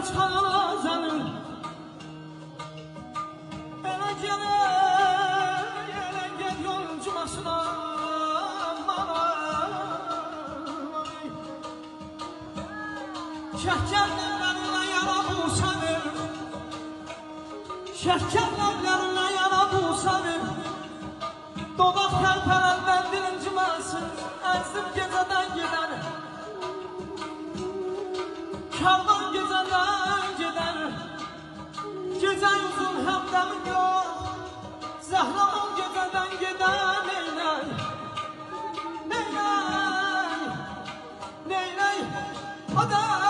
çazanır. Ele gel yolcu başına. Şehkerlerle yana bu sanır. Şehkerlerle yana bu sanır. Dodak terpelen dilinciməsin. Əzdim gecədən gedər. Karvan gecədən gedər. Gecə uzun həmdəmin yox. Zəhraman gecədən gedər. Neynək, neynək, neynək, o da